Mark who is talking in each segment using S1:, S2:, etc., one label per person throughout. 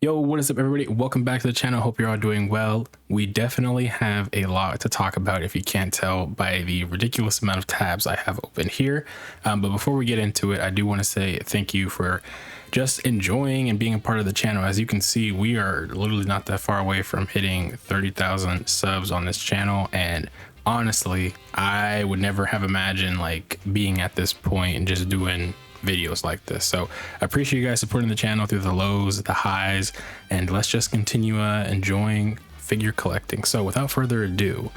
S1: Yo, what is up, everybody? Welcome back to the channel. Hope you're all doing well. We definitely have a lot to talk about, if you can't tell by the ridiculous amount of tabs I have open here. But before we get into it, I do want to say thank you for just enjoying and being a part of the channel. As you can see, we are literally not that far away from hitting 30,000 subs on this channel. And honestly, I would never have imagined like being at this point and just doing videos like this. So I appreciate you guys supporting the channel through the lows, the highs, and let's just continue enjoying figure collecting. So without further ado,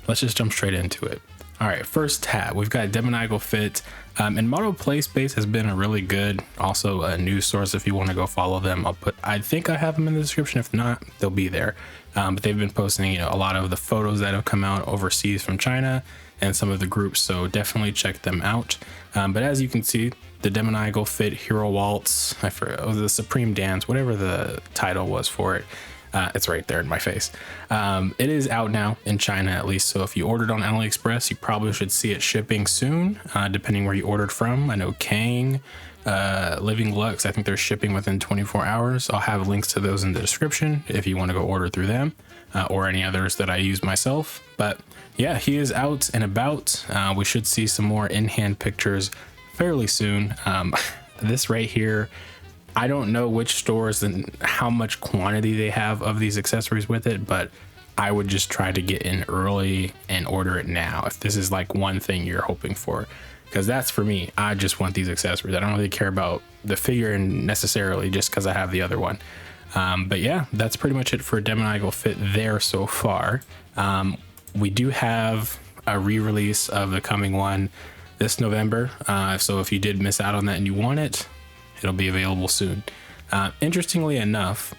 S1: let's just jump straight into it. All right, first tab, we've got Demoniacal Fit, and Model Play Space has been a really good, also a news source if you want to go follow them. I think I have them in the description. If not, they'll be there. But they've been posting, a lot of the photos that have come out overseas from China and some of the groups, so definitely check them out. But as you can see, the Demoniacal Fit Hero Waltz, I forget, the Supreme Dance, whatever the title was for it, it's right there in my face. It is out now in China, at least, so if you ordered on AliExpress, you probably should see it shipping soon, depending where you ordered from. I know Kang, Living Lux, I think they're shipping within 24 hours. I'll have links to those in the description if you want to go order through them, or any others that I use myself. But yeah, he is out and about. We should see some more in-hand pictures fairly soon. This right here, I don't know which stores and how much quantity they have of these accessories with it, but I would just try to get in early and order it now if this is like one thing you're hoping for, because that's for me. I just want these accessories. I don't really care about the figure necessarily, just because I have the other one. But yeah, that's pretty much it for Demoniacal Fit there so far. We do have a re-release of the coming one this November, so if you did miss out on that and you want it, it'll be available soon. Interestingly enough,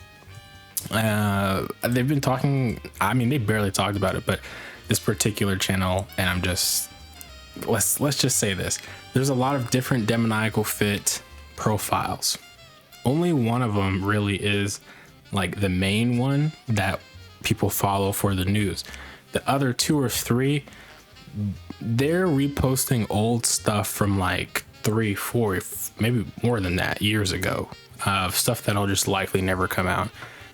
S1: they've been talking, I mean, they barely talked about it, but this particular channel, and I'm just, let's just say this, there's a lot of different Demoniacal Fit profiles. Only one of them really is like the main one that people follow for the news. The other two or three, they're reposting old stuff from like 3, 4, maybe more than that years ago, of stuff that'll just likely never come out.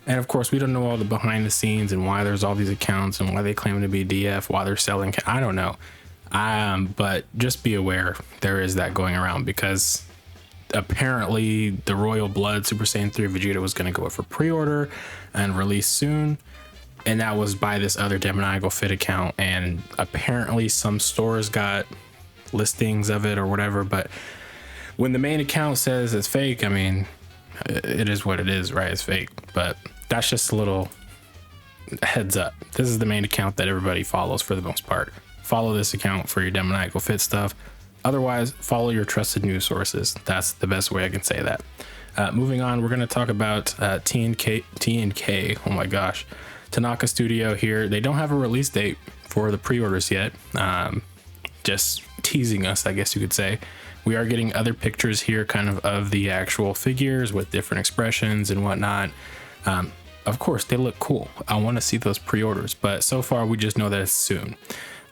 S1: And of course, we don't know all the behind the scenes and why there's all these accounts and why they claim to be DF, why they're selling. I don't know. But just be aware there is that going around, because apparently the Royal Blood Super Saiyan 3 Vegeta was going to go up for pre-order and release soon. And that was by this other Demoniacal Fit account, and apparently some stores got listings of it or whatever. But when the main account says it's fake, I mean, it is what it is, right? It's fake. But that's just a little heads up. This is the main account that everybody follows for the most part. Follow this account for your Demoniacal Fit stuff. Otherwise, follow your trusted news sources. That's the best way I can say that. Moving on, we're going to talk about TNK. Oh my gosh. Tanaka Studio here. They don't have a release date for the pre-orders yet. Just teasing us, I guess you could say. We are getting other pictures here kind of the actual figures with different expressions and whatnot. Of course, they look cool. I want to see those pre-orders, but so far we just know that it's soon.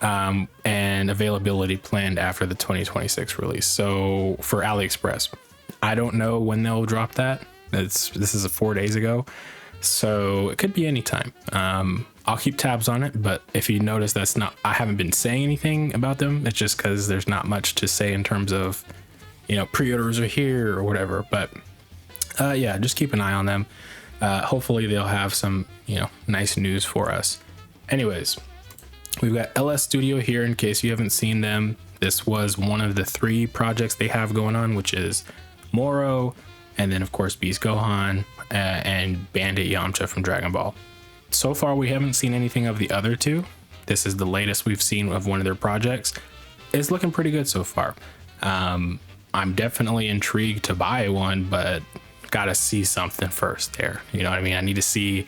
S1: And availability planned after the 2026 release. So for AliExpress, I don't know when they'll drop that. This is 4 days ago. So it could be anytime. I'll keep tabs on it, but if you notice, I haven't been saying anything about them. It's just because there's not much to say in terms of, pre-orders are here or whatever. But yeah, just keep an eye on them. Hopefully they'll have some, nice news for us. Anyways, we've got LS Studio here in case you haven't seen them. This was one of the 3 projects they have going on, which is Moro, and then of course Beast Gohan, and Bandit Yamcha from Dragon Ball. So far we haven't seen anything of the other 2. This is the latest we've seen of one of their projects. It's looking pretty good so far. I'm definitely intrigued to buy one, but gotta see something first there. You know what I mean? I need to see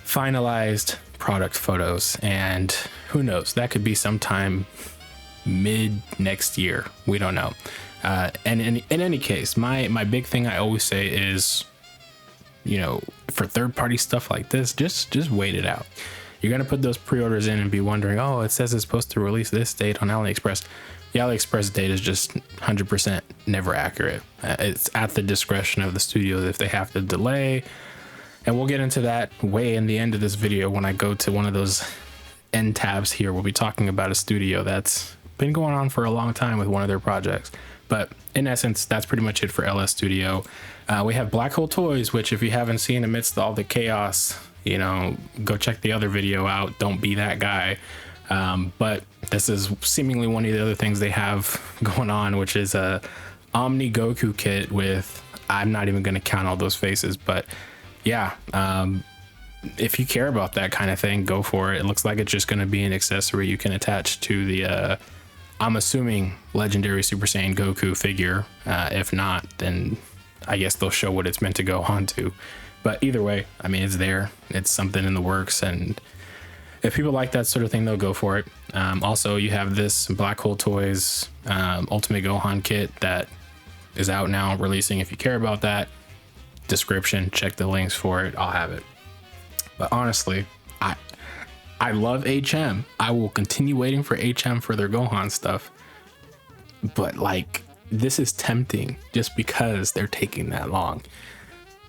S1: finalized product photos, and who knows, that could be sometime mid next year. We don't know. And in any case, my big thing I always say is, for third-party stuff like this, just wait it out. You're gonna put those pre-orders in and be wondering, oh, it says it's supposed to release this date on AliExpress. The AliExpress date is just 100% never accurate. It's at the discretion of the studios if they have to delay And we'll get into that way in the end of this video when I go to one of those end tabs here. We'll be talking about a studio that's been going on for a long time with one of their projects. But in essence, that's pretty much it for LS Studio. We have Black Hole Toys, which if you haven't seen amidst all the chaos, you know, go check the other video out. Don't be that guy. But this is seemingly one of the other things they have going on, which is a Omni Goku kit with, I'm not even going to count all those faces, but yeah, if you care about that kind of thing, go for it. It looks like it's just going to be an accessory you can attach to the, I'm assuming, legendary Super Saiyan Goku figure. If not, then I guess they'll show what it's meant to go on to. But either way, I mean, it's there. It's something in the works, and if people like that sort of thing, they'll go for it. Also, you have this Black Hole Toys Ultimate Gohan kit that is out now, releasing. If you care about that, description, check the links for it. I'll have it. But honestly, I love HM. I will continue waiting for HM for their Gohan stuff. But like, this is tempting just because they're taking that long.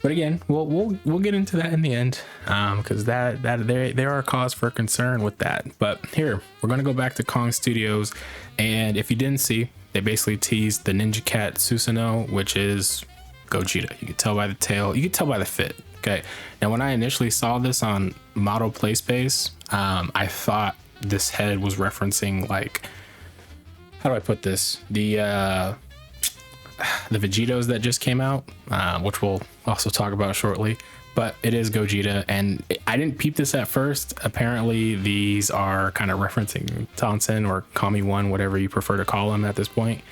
S1: But again, we'll get into that in the end, because there are cause for concern with that. But here, we're gonna go back to Kong Studios, and if you didn't see, they basically teased the Ninja Cat Susanoo, which is Gogeta. You can tell by the tail, you can tell by the fit. Okay, now when I initially saw this on Model Playspace, I thought this head was referencing, like, how do I put this? The Vegitos that just came out, which we'll also talk about shortly. But it is Gogeta, and I didn't peep this at first. Apparently these are kind of referencing Tonsen or Kami 1, whatever you prefer to call him at this point,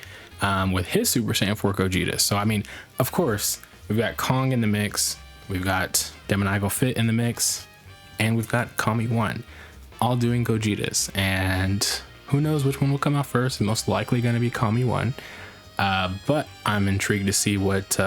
S1: with his Super Saiyan 4 Gogeta. So I mean, of course, we've got Kong in the mix, we've got Demoniacal Fit in the mix, and we've got Kami 1 all doing Gogetas. And who knows which one will come out first? Most likely going to be Kami 1. But I'm intrigued to see what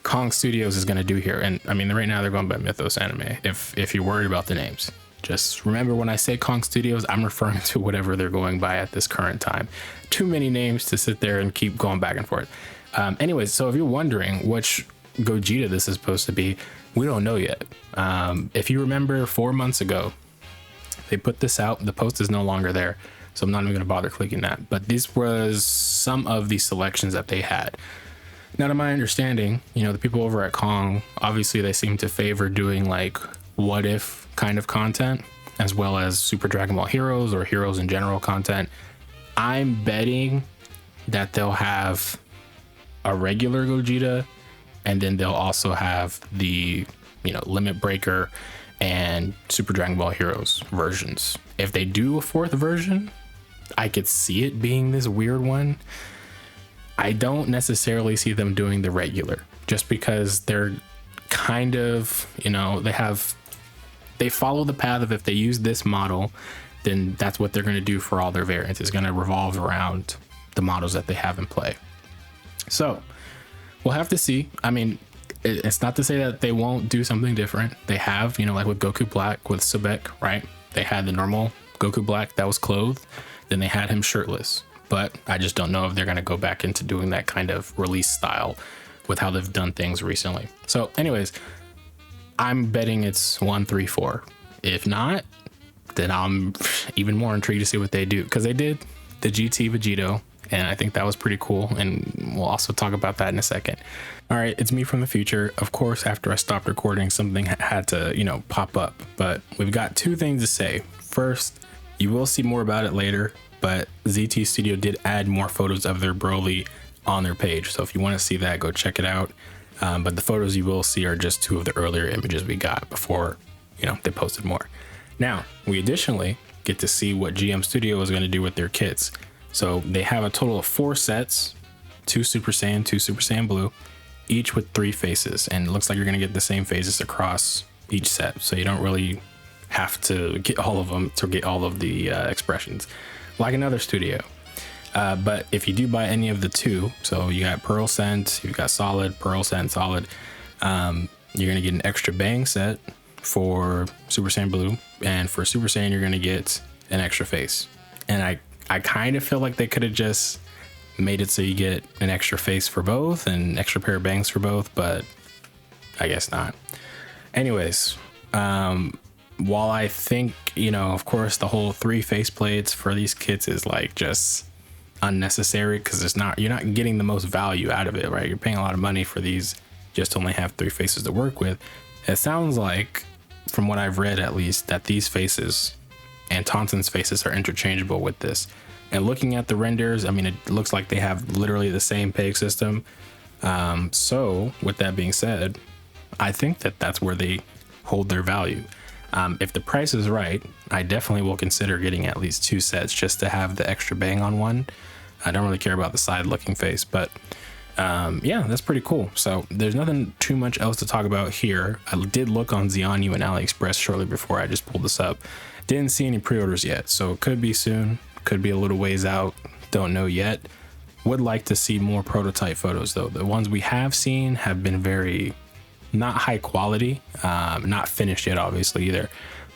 S1: Kong Studios is going to do here. And I mean, right now they're going by MythosAnime. If you're worried about the names, just remember when I say Kong Studios, I'm referring to whatever they're going by at this current time. Too many names to sit there and keep going back and forth. Anyways, so if you're wondering which Gogeta this is supposed to be, we don't know yet. If you remember 4 months ago, they put this out. The post is no longer there, so I'm not even going to bother clicking that. But this was some of the selections that they had. Now, to my understanding, you know, the people over at Kong, obviously they seem to favor doing like what if kind of content, as well as Super Dragon Ball Heroes or Heroes in general content. I'm betting that they'll have a regular Gogeta, and then they'll also have the, you know, Limit Breaker and Super Dragon Ball Heroes versions. If they do a fourth version, I could see it being this weird one. I don't necessarily see them doing the regular, just because they're kind of, you know, they follow the path of, if they use this model, then that's what they're going to do for all their variants. It's going to revolve around the models that they have in play. So we'll have to see. I mean, it's not to say that they won't do something different. They have, you know, like with Goku Black with Sebek, right? They had the normal Goku Black that was clothed. Then they had him shirtless. But I just don't know if they're going to go back into doing that kind of release style with how they've done things recently. So anyways, I'm betting it's 1, 3, 4. If not, then I'm even more intrigued to see what they do, because they did the GT Vegito, and I think that was pretty cool, and we'll also talk about that in a second. All right, it's me from the future. Of course, after I stopped recording, something had to, you know, pop up, but we've got two things to say. First, you will see more about it later, but ZT Studio did add more photos of their Broly on their page. So if you want to see that, go check it out. But the photos you will see are just two of the earlier images we got before, you know, they posted more. Now, we additionally get to see what GM Studio is going to do with their kits. So they have a total of 4 sets, 2 Super Saiyan, 2 Super Saiyan Blue, each with 3 faces. And it looks like you're going to get the same faces across each set. So you don't really have to get all of them to get all of the expressions like another studio. But if you do buy any of the 2, so you got Pearl Scent, you've got Solid, Pearl Scent, Solid, you're going to get an extra Bang set for Super Saiyan Blue, and for Super Saiyan you're going to get an extra face. And I kind of feel like they could have just made it so you get an extra face for both and an extra pair of bangs for both, but I guess not. Anyways, while I think, you know, of course the whole 3 faceplates for these kits is like just unnecessary, because it's not, you're not getting the most value out of it, right? You're paying a lot of money for these just to only have 3 faces to work with. It sounds like, from what I've read at least, that these faces and Tauntaun's faces are interchangeable with this. And looking at the renders, I mean, it looks like they have literally the same peg system. So with that being said, I think that that's where they hold their value. If the price is right, I definitely will consider getting at least 2 sets just to have the extra bang on one. I don't really care about the side looking face, but yeah, that's pretty cool. So there's nothing too much else to talk about here. I did look on Xiaoyu and AliExpress shortly before I just pulled this up. Didn't see any pre-orders yet, so it could be soon, could be a little ways out, don't know yet. Would like to see more prototype photos though. The ones we have seen have been very not high quality, not finished yet obviously either,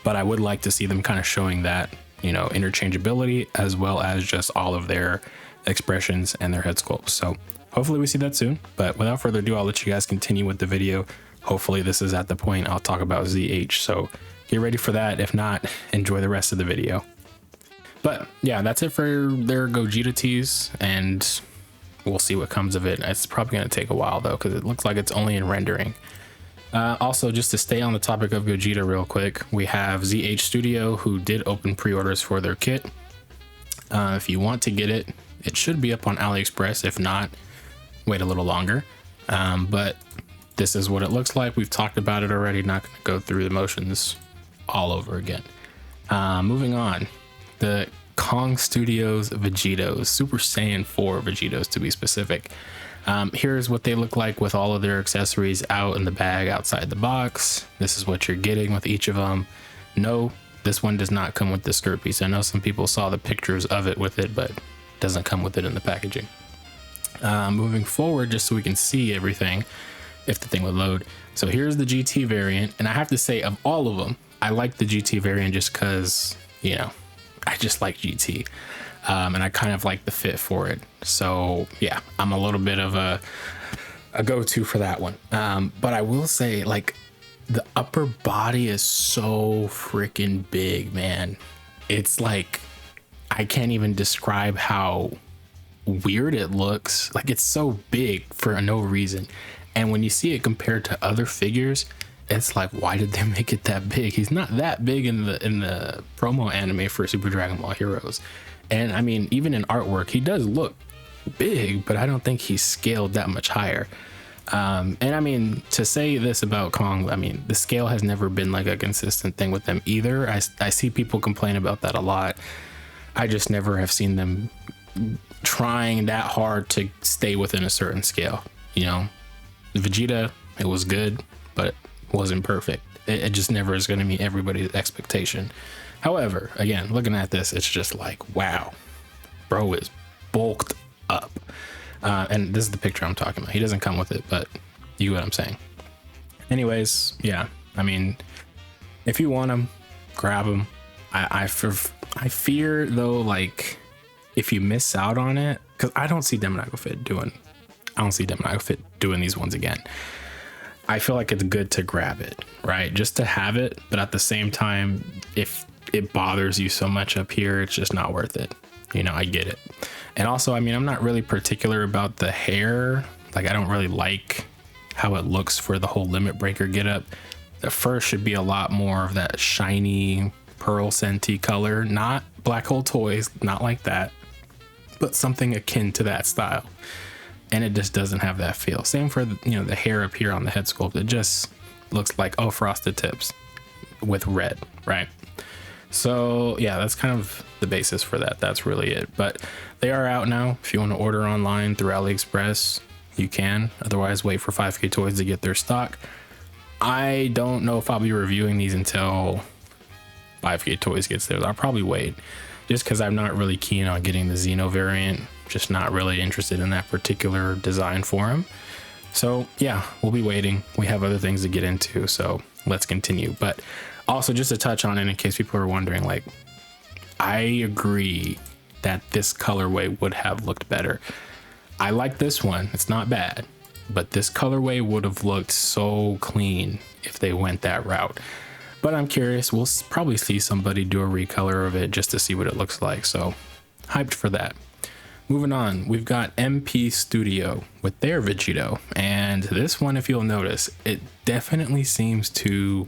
S1: but I would like to see them kind of showing that, you know, interchangeability, as well as just all of their expressions and their head sculpts. So hopefully we see that soon, but without further ado, I'll let you guys continue with the video. Hopefully this is at the point I'll talk about ZH, so get ready for that. If not, enjoy the rest of the video. But yeah, that's it for their Gogeta tease, and we'll see what comes of it. It's probably going to take a while though, because it looks like it's only in rendering. Also, just to stay on the topic of Gogeta real quick, we have ZH Studio, who did open pre-orders for their kit. If you want to get it, it should be up on AliExpress. If not, wait a little longer. But this is what it looks like. We've talked about it already, not going to go through the motions all over again. Moving on, the Kong Studios Vegitos, Super Saiyan 4 Vegitos to be specific. Here's what they look like with all of their accessories out in the bag outside the box. This is what you're getting with each of them. No, this one does not come with the skirt piece. I know some people saw the pictures of it with it, but it doesn't come with it in the packaging. Moving forward, just so we can see everything, if the thing would load. So here's the GT variant, and I have to say, of all of them, I like the GT variant just because, you know, I just like GT. And I kind of like the fit for it. So yeah, I'm a little bit of a go-to for that one. But I will say, like, the upper body is so freaking big, man. It's like, I can't even describe how weird it looks. Like, it's so big for no reason. And when you see it compared to other figures, it's like, why did they make it that big? He's not that big in the promo anime for Super Dragon Ball Heroes. And I mean, even in artwork, he does look big, but I don't think he's scaled that much higher. And I mean, to say this about Kong, I mean, the scale has never been like a consistent thing with them either. I see people complain about that a lot. I just never have seen them trying that hard to stay within a certain scale. You know, Vegeta, it was good, but it wasn't perfect. It just never is going to meet everybody's expectation. However, again, looking at this, it's just like, wow, bro is bulked up. And this is the picture I'm talking about. He doesn't come with it, but you get what I'm saying. Anyways, yeah, I mean, if you want them, grab them. I fear though, like, if you miss out on it, because I don't see Demonico Fit doing these ones again. I feel like it's good to grab it, right? Just to have it, but at the same time, if it bothers you so much up here, it's just not worth it. You know, I get it. And also, I mean, I'm not really particular about the hair. Like, I don't really like how it looks for the whole limit breaker getup. The fur should be a lot more of that shiny pearl scenty color, not Black Hole Toys, not like that, but something akin to that style. And it just doesn't have that feel. Same for, you know, the hair up here on the head sculpt. It just looks like, oh, frosted tips with red, right? So yeah, that's kind of the basis for that. That's really it. But they are out now. If you want to order online through AliExpress, you can. Otherwise, wait for 5K Toys to get their stock. I don't know if I'll be reviewing these until 5K Toys gets theirs. I'll probably wait, just because I'm not really keen on getting the Xeno variant. Just not really interested in that particular design for him. So yeah, we'll be waiting. We have other things to get into, so let's continue. But also, just to touch on it in case people are wondering, like, I agree that this colorway would have looked better. I like this one. It's not bad. but this colorway would have looked so clean if they went that route. But I'm curious, we'll probably see somebody do a recolor of it just to see what it looks like. So hyped for that. Moving on, we've got MP Studio with their Vegito. And this one, if you'll notice, it definitely seems to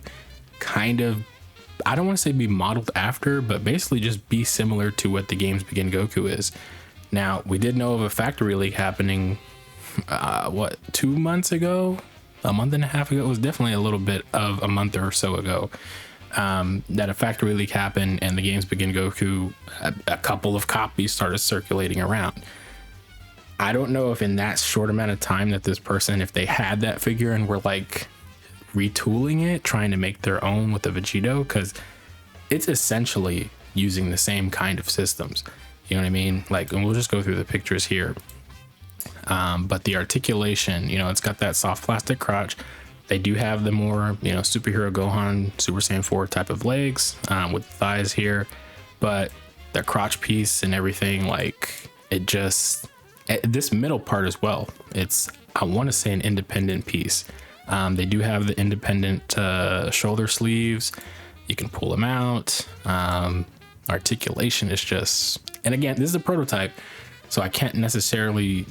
S1: kind of, I don't want to say be modeled after, but basically just be similar to what the Games Begin Goku is. Now, we did know of a factory leak happening, 2 months ago? A month and a half ago. It was definitely a little bit of a month or so ago, that a factory leak happened and the Games Begin Goku, a couple of copies started circulating around. I don't know if in that short amount of time that this person, if they had that figure and were like retooling it, trying to make their own with the Vegito, because it's essentially using the same kind of systems. You know what I mean? Like, and we'll just go through the pictures here. But the articulation, you know, it's got that soft plastic crotch. They do have the more, you know, superhero Gohan, Super Saiyan 4 type of legs, with thighs here, but the crotch piece and everything, like, it just, this middle part as well, it's, I want to say, an independent piece. They do have the independent shoulder sleeves. You can pull them out. Articulation is just, and again, this is a prototype, so I can't necessarily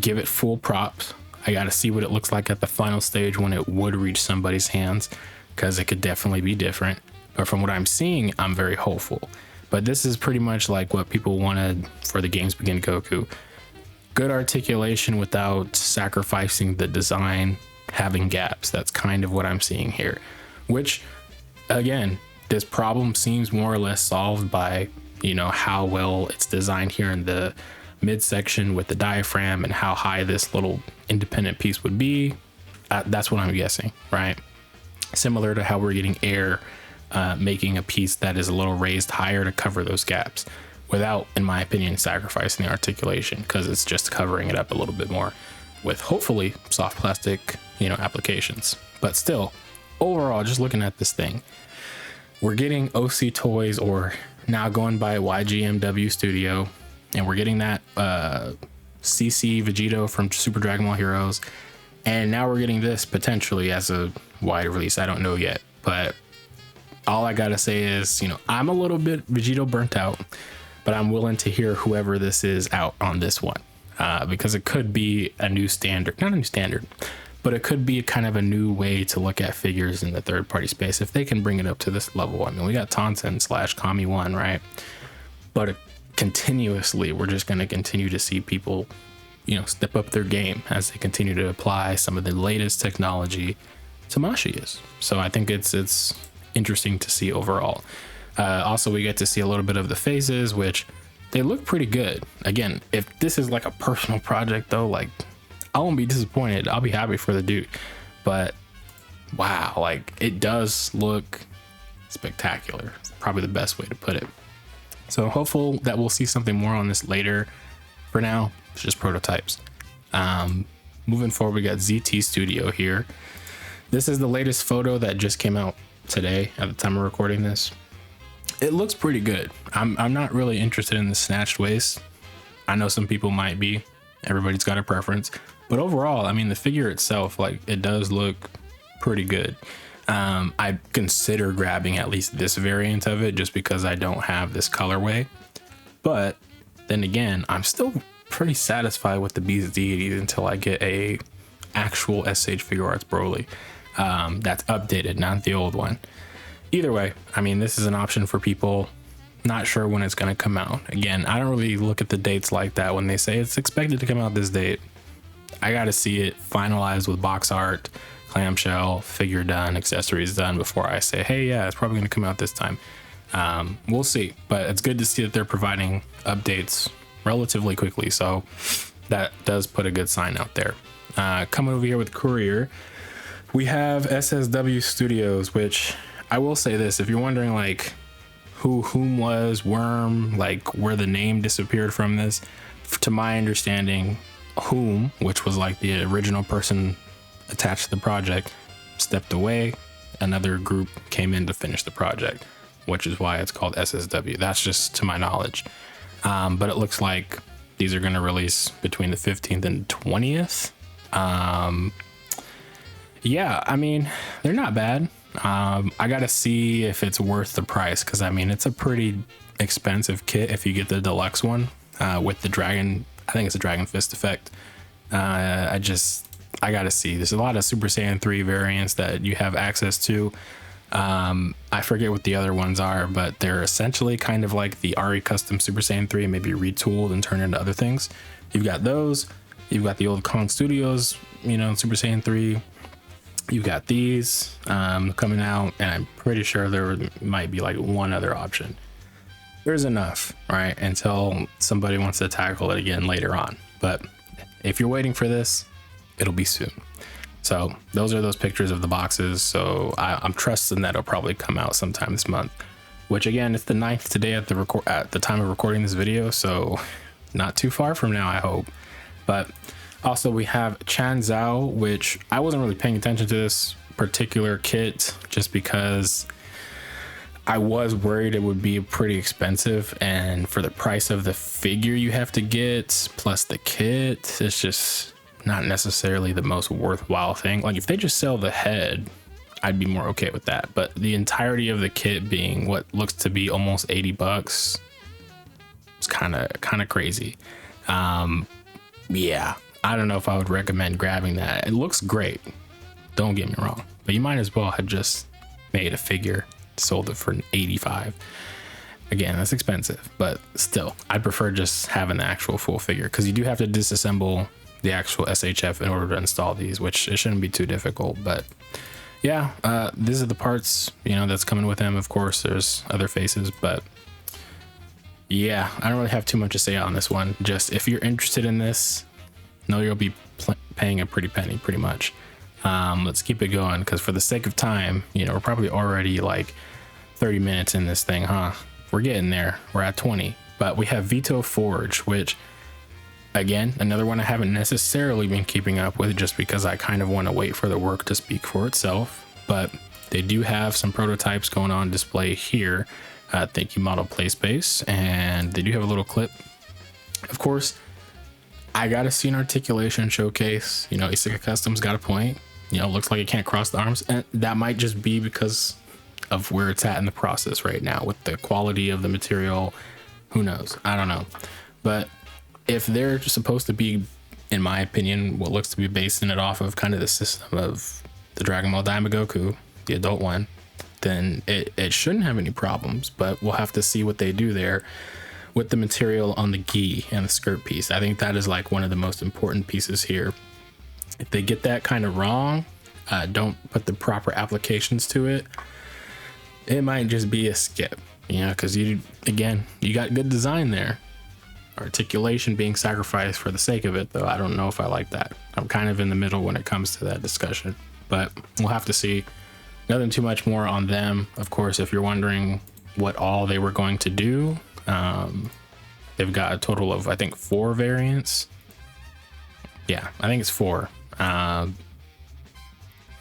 S1: give it full props. I got to see what it looks like at the final stage when it would reach somebody's hands, because it could definitely be different. But from what I'm seeing, I'm very hopeful. But this is pretty much like what people wanted for the Games Begin Goku. Good articulation without sacrificing the design, having gaps. That's kind of what I'm seeing here, which, again, this problem seems more or less solved by, you know, how well it's designed here in the midsection with the diaphragm and how high this little independent piece would be. That's what I'm guessing, right? Similar to how we're getting Air making a piece that is a little raised higher to cover those gaps without, in my opinion, sacrificing the articulation, because it's just covering it up a little bit more with hopefully soft plastic, you know, applications. But still, overall, just looking at this thing, we're getting OC Toys, or now going by YGMW Studio, and we're getting that CC Vegito from Super Dragon Ball Heroes, and now we're getting this potentially as a wide release. I don't know yet, but all I gotta say is, you know, I'm a little bit Vegito burnt out, but I'm willing to hear whoever this is out on this one, because it could be a new standard, not a new standard, but it could be kind of a new way to look at figures in the third-party space if they can bring it up to this level. I mean, we got Tonsen / Kami 1, right? But continuously, we're just going to continue to see people, you know, step up their game as they continue to apply some of the latest technology to Mashias. So I think it's interesting to see overall. Also, we get to see a little bit of the phases, which they look pretty good. Again, if this is like a personal project though, like, I won't be disappointed. I'll be happy for the dude. But wow, like, it does look spectacular. It's probably the best way to put it. So hopeful that we'll see something more on this later. For now, it's just prototypes. Moving forward, we got ZT Studio here. This is the latest photo that just came out today at the time of recording this. It looks pretty good. I'm not really interested in the snatched waist. I know some people might be. Everybody's got a preference. But overall, I mean, the figure itself, like, it does look pretty good. I consider grabbing at least this variant of it just because I don't have this colorway. But then again, I'm still pretty satisfied with the burstzgyt until I get a actual SH Figure Arts Broly that's updated, not the old one. Either way, I mean, this is an option for people not sure when it's going to come out. Again, I don't really look at the dates like that. When they say it's expected to come out this date, I got to see it finalized with box art, clamshell, figure done, accessories done before I say, hey, yeah, it's probably going to come out this time. We'll see, but it's good to see that they're providing updates relatively quickly, so that does put a good sign out there. Coming over here with Courier, we have SSW Studios, which I will say this, if you're wondering like whom was Worm, like where the name disappeared from this, to my understanding, Whom, which was like the original person attached to the project, stepped away. Another group came in to finish the project, which is why it's called SSW. That's just to my knowledge. But it looks like these are going to release between the 15th and 20th Yeah, I mean, they're not bad. I gotta see if it's worth the price, because I mean, it's a pretty expensive kit if you get the deluxe one with the dragon. I think it's a dragon fist effect. I gotta see. There's a lot of Super Saiyan 3 variants that you have access to. I forget what the other ones are, but they're essentially kind of like the RECustom Super Saiyan 3, maybe retooled and turned into other things. You've got those. You've got the old Kong Studios, you know, Super Saiyan 3. You've got these coming out, and I'm pretty sure there might be like one other option. There's enough, right, until somebody wants to tackle it again later on. But if you're waiting for this, it'll be soon. So those are those pictures of the boxes. So I'm trusting that it'll probably come out sometime this month, which again, it's the 9th today at the time of recording this video. So not too far from now, I hope. But also we have Chan Zhao, which I wasn't really paying attention to this particular kit just because I was worried it would be pretty expensive, and for the price of the figure you have to get plus the kit, it's just not necessarily the most worthwhile thing. Like if they just sell the head, I'd be more okay with that, but the entirety of the kit being what looks to be almost 80 bucks, it's kind of crazy. Yeah, I don't know if I would recommend grabbing that. It looks great, don't get me wrong, but you might as well have just made a figure, sold it for 85. Again, that's expensive, but still, I prefer just having the actual full figure, because you do have to disassemble the actual SHF in order to install these, which it shouldn't be too difficult. But yeah, these are the parts, you know, that's coming with them. Of course, there's other faces, but yeah, I don't really have too much to say on this one. Just if you're interested in this, know you'll be paying a pretty penny, pretty much. Let's keep it going, because for the sake of time, you know, we're probably already like 30 minutes in this thing, huh? We're getting there. We're at 20, but we have Vito Forge, which again, another one I haven't necessarily been keeping up with just because I kind of want to wait for the work to speak for itself. But they do have some prototypes going on display here. Thank you, Model Play Space. And they do have a little clip. Of course, I got to see an articulation showcase. You know, Issei Custom's got a point. You know, looks like it can't cross the arms. And that might just be because of where it's at in the process right now with the quality of the material. Who knows? I don't know. But if they're supposed to be, in my opinion, what looks to be basing it off of kind of the system of the Dragon Ball Daima Goku, the adult one, then it shouldn't have any problems. But we'll have to see what they do there with the material on the gi and the skirt piece. I think that is like one of the most important pieces here. If they get that kind of wrong, don't put the proper applications to it, it might just be a skip, you know, because you got good design there. Articulation being sacrificed for the sake of it, though, I don't know if I like that. I'm kind of in the middle when it comes to that discussion, but we'll have to see. Nothing too much more on them. Of course, if you're wondering what all they were going to do, they've got a total of, I think, 4 variants. Yeah, I think it's 4.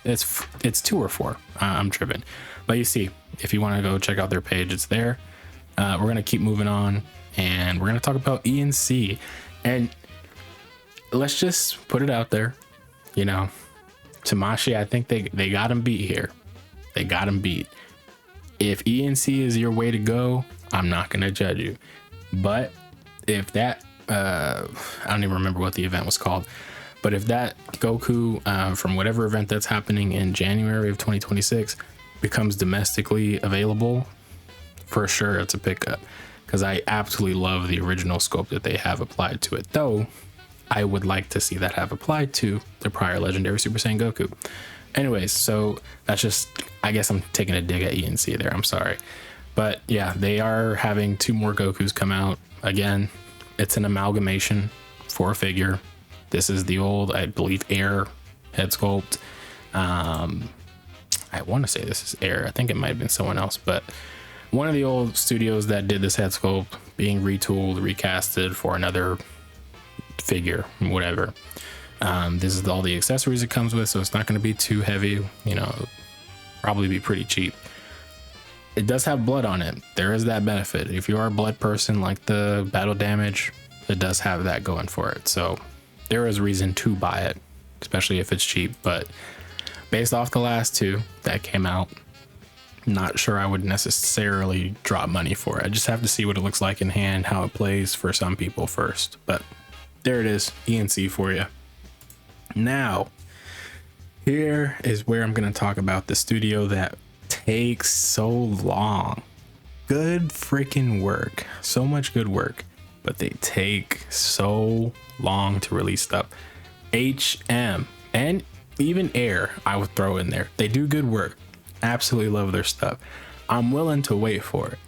S1: It's 2 or 4. I'm tripping, but you see, if you want to go check out their page, it's there. We're gonna keep moving on, and we're gonna talk about ENC. And let's just put it out there, you know, Tamashi, I think they got him beat here. They got him beat. If ENC is your way to go, I'm not gonna judge you. But if that I don't even remember what the event was called, but if that Goku from whatever event that's happening in January of 2026 becomes domestically available, for sure it's a pickup, because I absolutely love the original scope that they have applied to it, though I would like to see that have applied to the prior legendary Super Saiyan Goku. Anyways, so that's just, I guess I'm taking a dig at ENC there, I'm sorry. But yeah, they are having 2 more Gokus come out. Again, it's an amalgamation for a figure. This is the old, I believe, Air head sculpt. I want to say this is Air. I think it might have been someone else, but one of the old studios that did this head sculpt being retooled, recasted for another figure, whatever. This is all the accessories it comes with, so it's not going to be too heavy, you know, probably be pretty cheap. It does have blood on it. There is that benefit. If you are a blood person, like the battle damage, it does have that going for it. So there is reason to buy it. especially if it's cheap. But based off the last two that came out, not sure I would necessarily drop money for it. I just have to see what it looks like in hand, how it plays for some people first. But there it is, ENC for you. Now, here is where I'm going to talk about the studio that takes so long. Good freaking work, so much good work, but they take so long to release stuff. HM and even Air, I would throw in there. They do good work. Absolutely love their stuff. I'm willing to wait for it,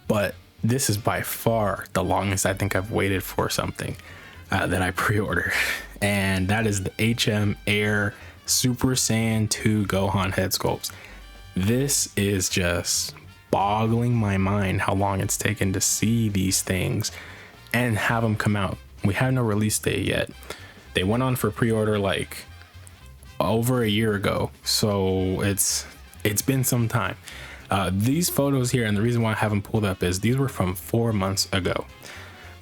S1: but this is by far the longest I think I've waited for something that I pre-ordered, and that is the HM Air Super Saiyan 2 Gohan head sculpts. This is just boggling my mind how long it's taken to see these things and have them come out. We have no release date yet. They went on for pre-order like over a year ago, so it's been some time. These photos here, and the reason why I haven't pulled up is these were from 4 months ago.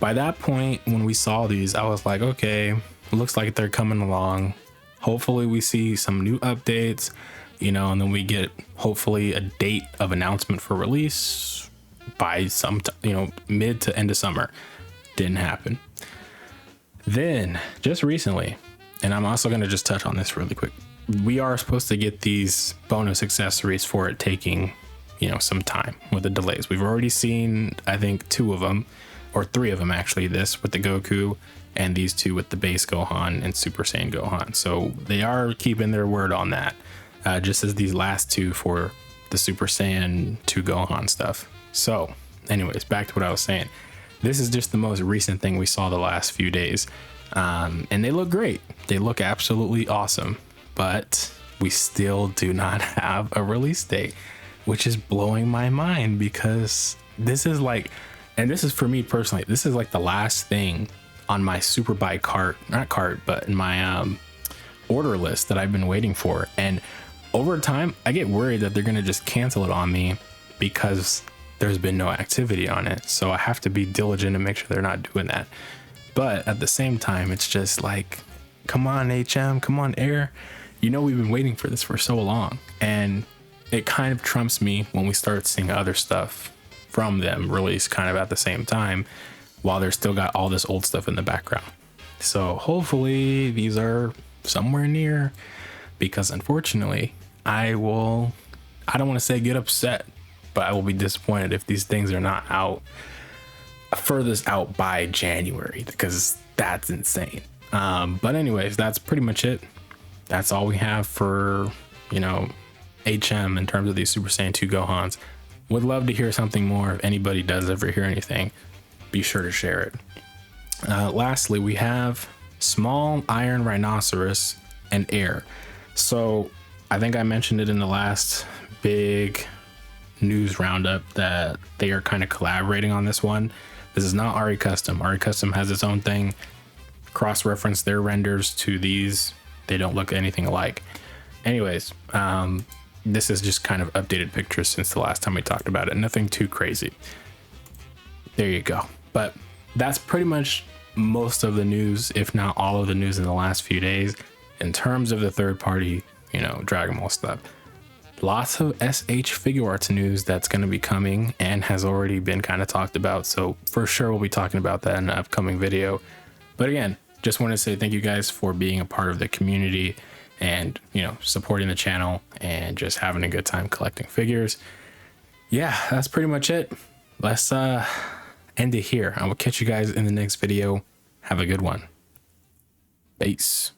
S1: By that point, when we saw these, I was like, okay, looks like they're coming along. Hopefully we see some new updates, you know, and then we get hopefully a date of announcement for release by some, mid to end of summer. Didn't happen. Then just recently, and I'm also going to just touch on this really quick, we are supposed to get these bonus accessories for it taking, some time with the delays. We've already seen, I think, 2 of them, or 3 of them actually, this with the Goku and these 2 with the base Gohan and Super Saiyan Gohan. So they are keeping their word on that, just as these last 2 for the Super Saiyan 2 Gohan stuff. So anyways, back to what I was saying. This is just the most recent thing we saw the last few days. And they look great. They look absolutely awesome. But we still do not have a release date, which is blowing my mind, because this is like, and this is for me personally, this is like the last thing on my super buy cart, not cart, but in my order list that I've been waiting for. And over time, I get worried that they're going to just cancel it on me because there's been no activity on it. So I have to be diligent and make sure they're not doing that. But at the same time, it's just like, come on, HM, come on, Air. We've been waiting for this for so long, and it kind of trumps me when we start seeing other stuff from them release kind of at the same time while they're still got all this old stuff in the background. So hopefully these are somewhere near, because unfortunately I don't want to say get upset, but I will be disappointed if these things are not out furthest out by January, because that's insane. But anyways, that's pretty much it. That's all we have for, HM in terms of these Super Saiyan 2 Gohans. Would love to hear something more. If anybody does ever hear anything, be sure to share it. Lastly, we have Small Iron Rhinoceros and Air. So I think I mentioned it in the last big news roundup that they are kind of collaborating on this one. This is not RECustom. RECustom has its own thing. Cross-reference their renders to these. They don't look anything alike. Anyways, this is just kind of updated pictures since the last time we talked about it. Nothing too crazy. There you go. But that's pretty much most of the news, if not all of the news in the last few days in terms of the third party, Dragon Ball stuff. Lots of SH figure arts news that's going to be coming and has already been kind of talked about. So for sure, we'll be talking about that in an upcoming video. But again, just want to say thank you guys for being a part of the community and, supporting the channel and just having a good time collecting figures. Yeah, that's pretty much it. Let's end it here. I will catch you guys in the next video. Have a good one. Peace.